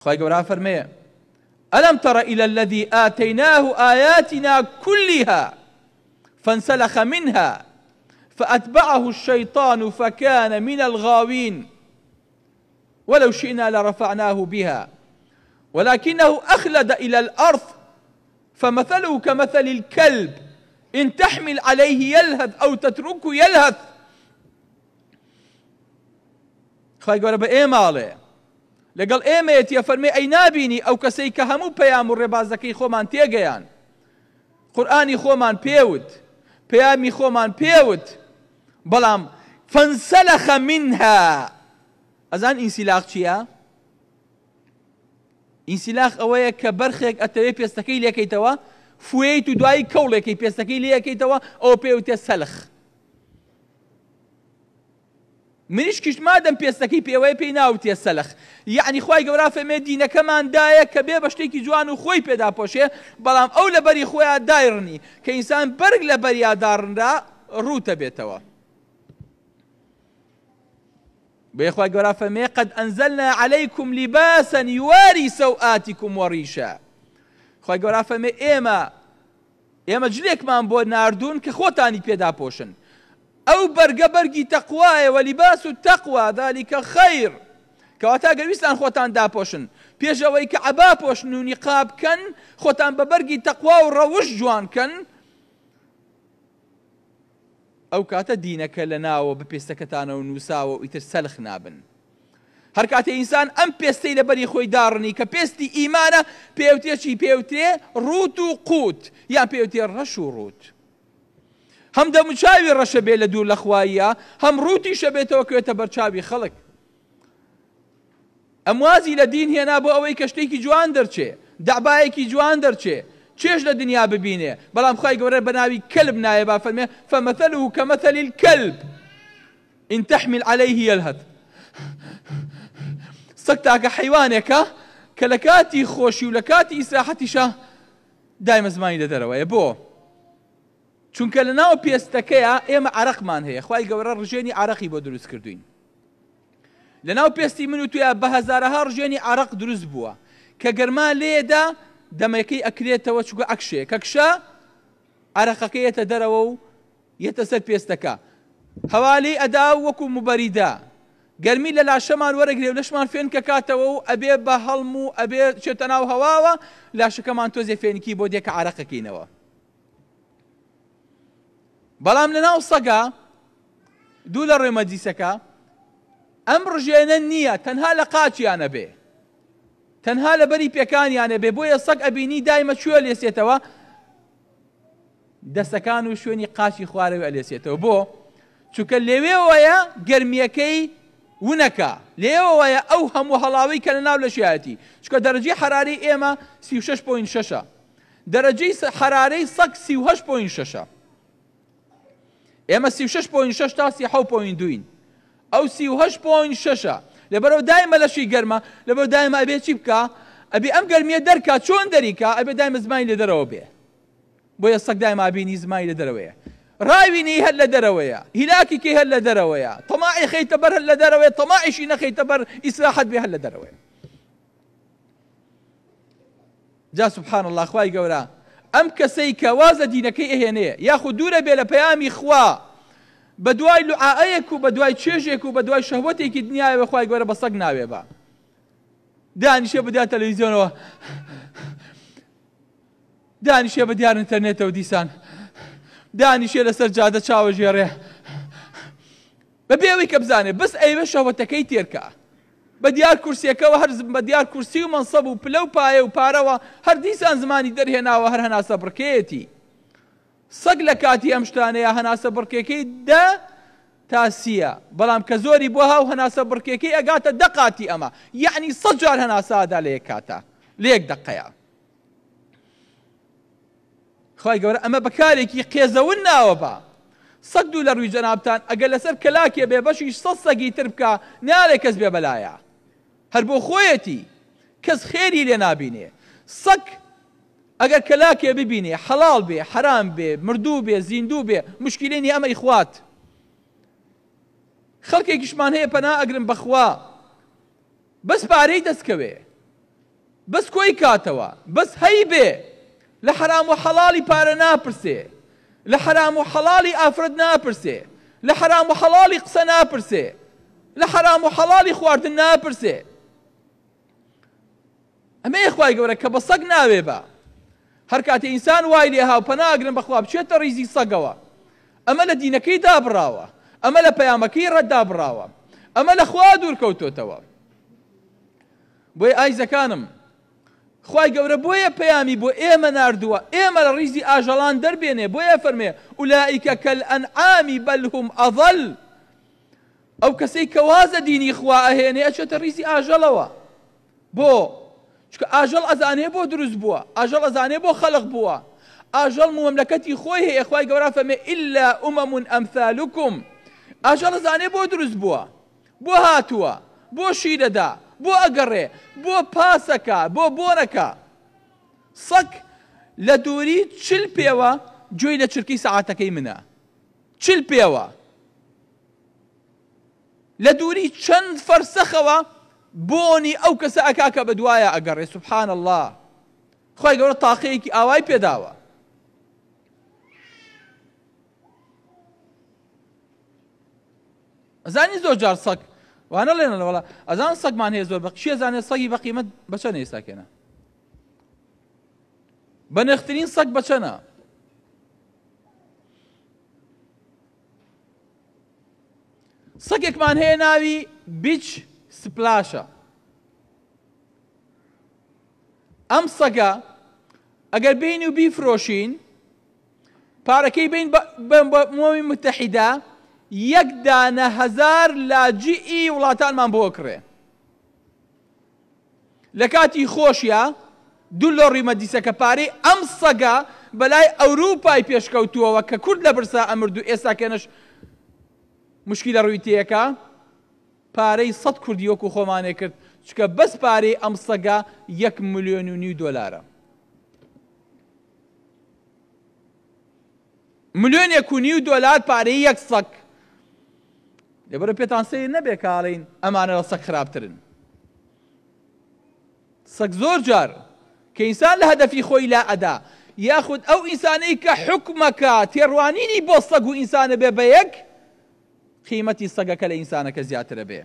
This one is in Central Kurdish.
خی گەورە فەرمێ ألم تر إلى الذي آتيناه آياتنا كلها فانسلخ منها فأتبعه الشيطان فكان من الغاوين ولو شئنا لرفعناه بها ولكنه أخلد إلى الأرض فمثله كمثل الكلب إن تحمل عليه يلهث أو تتركه يلهث. خی گەورە بە ئێماڵێ لەگەڵ ئێمەیەتیە فەرمێ ئەی نابینی ئەو کەسەی کە هەموو پەیام و ڕێبازەکەی خۆمان تێگەیان، قورئانی خۆمان پێوت، پەیامی خۆمان پێوت، بەڵام فانسلخ منها. ئەزان ئینسیلاخ چییە؟ ئینسیلاخ ئەوەیە کە بەرخێک ئەتەوێ پێستەکەی لێکەیتەوە، فوێیت و دوایی کەوڵێکی پێستەکەی لێکەیتەوە، ئەوە پێوتێ سەلخ. منیش کشت مادەم پێستەکەی پێوەیە پێی ناوتێ سەلخ. یعنی خی گەورە فەرمێ دینەکەماندایە کە بێ بە شتێکی جوان و خۆی پێدا پۆشێ، بەڵام ئەو لە بەری خۆیان دایڕنی کە ئینسان بەرگ لە بەریا داڕنرا ڕوتە بێتەوە. بۆیە خی گەورە فەرمێ قەد ئەنزەلنا عەلەیکم لیباسا یواری سەوئاتیکم وەڕیشە. خی گەورە فەرمێ ئێمە جلێکمان بۆ ناردوون کە خۆتانی پێدا پۆشن. ئەو بەرگە بەرگی تەقوایە وەلیباس و تەقوا ذەلیکە خەیر، کەواتە گەر ویستان خۆتان داپۆشن پێش ئەوەی کە عەبا پۆشن و نیقاب بکەن، خۆتان بە بەرگی تەقوا و ڕەوش جوانکەن، ئەو کاتە دینەکە لە ناوە بە پێستەکەتانەوە نووساوە و ئیتر سەلخ نابن. هەر کاتێ ئینسان ئەم پێستەی لە بەری خۆی داڕنی کە پێستی ئیمانە، پێوتێ چی؟ پێوتێ ڕوت و قوت، یان پێوتێ ڕەش و ڕوت. هەم دەموچاوی ڕەشە بێ لە دوور لە خواییە، هەم ڕوتیشە بێتەوە کەوێتە بەرچاوی خەڵک. ئەموازی لە دین هێنا بۆ ئەوەی کە شتێکی جوان دەرچێ، دەعبایەکی جوان دەرچێ، چێش لە دنیا ببینێ، بەڵام خی گەورە بە ناوی کەلب نایە با فەرمێ فەمەثەلهو کەمەثەل الکەلب ئین تەحمل عەلەیه یەلهەث. سەگ تاکە حەیوانێکە کە لە کاتی خۆشی و لە کاتی ئیسراحەتیشە دایمە زمانی لە دەرەوەیە. بۆ؟ چونکە لە ناو پێستەکەیە ئێمە عەرەقمان هەیە، خی گەورە ڕژێنی عەرەقی بۆ دروست کردوین. لە ناو پێستی من و تویە بە هەزارەها ڕژێنی عەرەق دروست بووە کە گەرما لێدا دەمەکەی ئەکرێتەوە چووکە ئەکشێ، کە کشە عەرەقەکە یێتە دەرەوە و یێتە سەر پێستەکە، هەوالی ئەدا وەکو مبەریدا، گەرمی لە لاشەمان وەرەگرێ و لەشمان فێن کە کاتەوە و ئەبێ بە هەڵم و ئەبێ چێتە ناو هەواوە، لاشەکەمان تۆزێ فێنکی بۆ دێکە عەرەقەکەینەوە. بەڵام لە ناو سەگا دوو لە ڕێمە دیسەکە ئەم ڕژێنە نییە، تەنها لە قاچیانە بێ، تەنها لە بەری پێکانیانە بێ. بۆیە سەگ ئەبینی دایمە کوێ لێسێتەوە؟ دەستەکان و شوێنی قاچی خوارەوە ئەلێسێتەوە. بۆ؟ چونکە لێوێوەیە گەرمیەکەی ونەکە، لێوەیە ئەو هەموو هەڵاوی کە لە ناو لە شایەتی، چونکە دەرەجەی حەرارەی ئێمە 36.6، دەرەجەی حەرارەی سەگ 38.6، ئێمە 36.6 تا 37.2، ئەو 38.6 لەبەرەوە دایمە لەشی گەرمە، لەبەر دایمە ئەبێ چی بکە؟ ئەبێ ئەم گەرمیە دەرکا، چۆن دەریکا؟ ئەبێ دایمە زمانی لە دەرەوە بێ. بۆیە سەگ دایمە ئابینی زمانی لە دەرەوەیە، ڕاوینی هەر لە دەرەوەیە، هیلاکێکی هەر لە دەرەوەیە، تەماعی خەیتە بەر هەر لە دەرەوەیە، تەماعیشی نەخەیتە بەر ئیسراحەت بێ هەر لە دەرەوەیە. جا سبحان الله خوای گەورە ئەم کەسەی کە وازە دینەکەی ئەهێنێ یاخود دوورە بێ لە پەیامی خوا، بە دوای لوعاەیەک و بە دوای چێژێک و بە دوای شەهوەتێکی دنیاوە خی گەورە بە سەگ ناوێ بە دانیشێ بە دیار تەلەڤیزیۆنەوە، دانیشێ بە دیار ئینتەرنێتەوە دیسان، دانیشێ لەسەر جادە چاوە ژێڕێ بە بێوەی کە بزانێ بەس ئەیوە شەهوەتەکەی تێرکە، بە دیار کورسیەکەەوە هەر بە دیار کورسی و مەنسەب و پلە و پایە و پارەوە هەر دیسان زمانی دەرهێناوە هەر هەناسە بڕکێتی. سەگ لە کاتی ئەم شتانەیە هەناسە بڕکێکەی 10 تا 30، بەڵام کە زۆری بۆ هاو هەناسە بڕکێکەی ئەگاتە 10 قاتی ئەمە، یعنی 100 جار هەناسادا لە یەک کاتە لە یەک دەقەیە. خی گەورە ئەمە بەکارێکی قێزەون ناوە بە سەگ دوو لە ڕووی جەنابتان ئەگەر لەسەر کەلاکێ بێ بەشیش 100 سەگی تر بکە نالێ کەس بێ بەلایە، هەر بۆ خۆیەتی کەس خێری لێ نابینێ. سەگ ئەگەر کەلاکێ ببینێ حەڵاڵ بێ، حەرام بێ، مردوو بێ، زیندوو بێ، مشکلێنی ئەمە ئیخوات. خەڵکێکیشمان هەیە پەنا ئەگرن بەخوا بەس پارەی دەستکەوێ، بەس کۆی کاتەوە بەس هەی بێ لە حرام و حەڵاڵی پارە ناپرسێ لە حرام و حەڵاڵی ئافرەت ناپرسێ لە حرام و حەڵاڵی قسە ناپرسێ لە حرام و حەڵاڵی خواردن ناپرسێ ئەمەیە خوای گەورە کە بە سەگ ناوێ بە هەر کاتێ ئینسان وای لێ هاو پەناگرن بەخوا بچێتە ڕیزی سەگەوە ئەمە لە دینەکەی دابڕاوە ئەمە لە پەیامەکەی ڕەتدابڕاوە ئەمە لە خوا دوورکەوتۆتەوە بۆیە ئایزەکانم خوای گەورە بۆیە پەیامی بۆ ئێمە ناردووە ئێمە لە ڕیزی ئاژەڵان دەربێنێ بۆیە فەرمێ ئولائیکە کەلئەنعامی بەل هوم ئەضەل ئەو کەسەی کە وازە دینی خوا ئەهێنێ ئەچێتە ڕیزی ئاژەڵەوە بۆ چکە ئاژەڵ ئەزانێ بۆ دروست بووە ئاژەڵ ئەزانێ بۆ خەڵق بووە ئاژەڵ مەملەکەتی خۆی هەیە خوای گەورە فەرمێ ئیلا ئومەم ئەمثالوکم ئاژەڵ ئەزانێ بۆ دروست بووە بۆ هاتووە بۆ شیرەدا بۆ ئەگەڕێ بۆ پاسەکە بۆ بۆنەکە سەگ لە دووری 40 پێوە گوێی لە چرکی سەعاتەکەی منە 40 پێوە لە دووری چەند فەرسەخەوە بۆنی ئەو کەسە ئەکا کە بەدوایە ئەگەڕێ سوبحان الله خوای گەورە تاقەیەکی ئاوای پێداوە ئەزانی زۆر جار سەگ وانە لێنە وەڵا ئەزان سەگمان هەیە زۆر بەقیشی ئەزانێت سەگی بە قیمەت بە چەند ئێستاکێنە بە نرخترین سەگ بە چەندە سەگێکمان هەیە ناوی بیچ سپلاشە ئەم سەگە ئەگەر بین و بیفرۆشین پارەکەی بین بە مۆمی متحیدا 1 دانە 1000 لاجئی وڵاتانمان بۆ کڕێ لە کاتی خۆشیە $2 مەدیسەکە پارەی ئەم سەگە بەلای ئەوروپای پێشکەوتووەوە کە کورد لە برسا ئەمرد و ئێستا کێنش مشکلە ڕووی تێیەکە پارەی 100 کوردی وەکو خۆمانێ کرد چکە بەس پارەی ئەم سەگە $1.5 ملیۆن $1.5 ملیۆنێک پارەی یەک سەگ لێبەرە پێتان سەیر نەبێ کاڵین ئەمانە لە سەگ خراپترن سەگ زۆر جار کە ئینسان لە هەدەفی خۆی لا ئەدا یاخود ئەو ئینسانەی کە حکمەکە تێڕوانینی بۆ سەگ و ئینسانە بێ بە یەک قیمەتی سەگەکە لە ئینسانەکە زیاترە بێ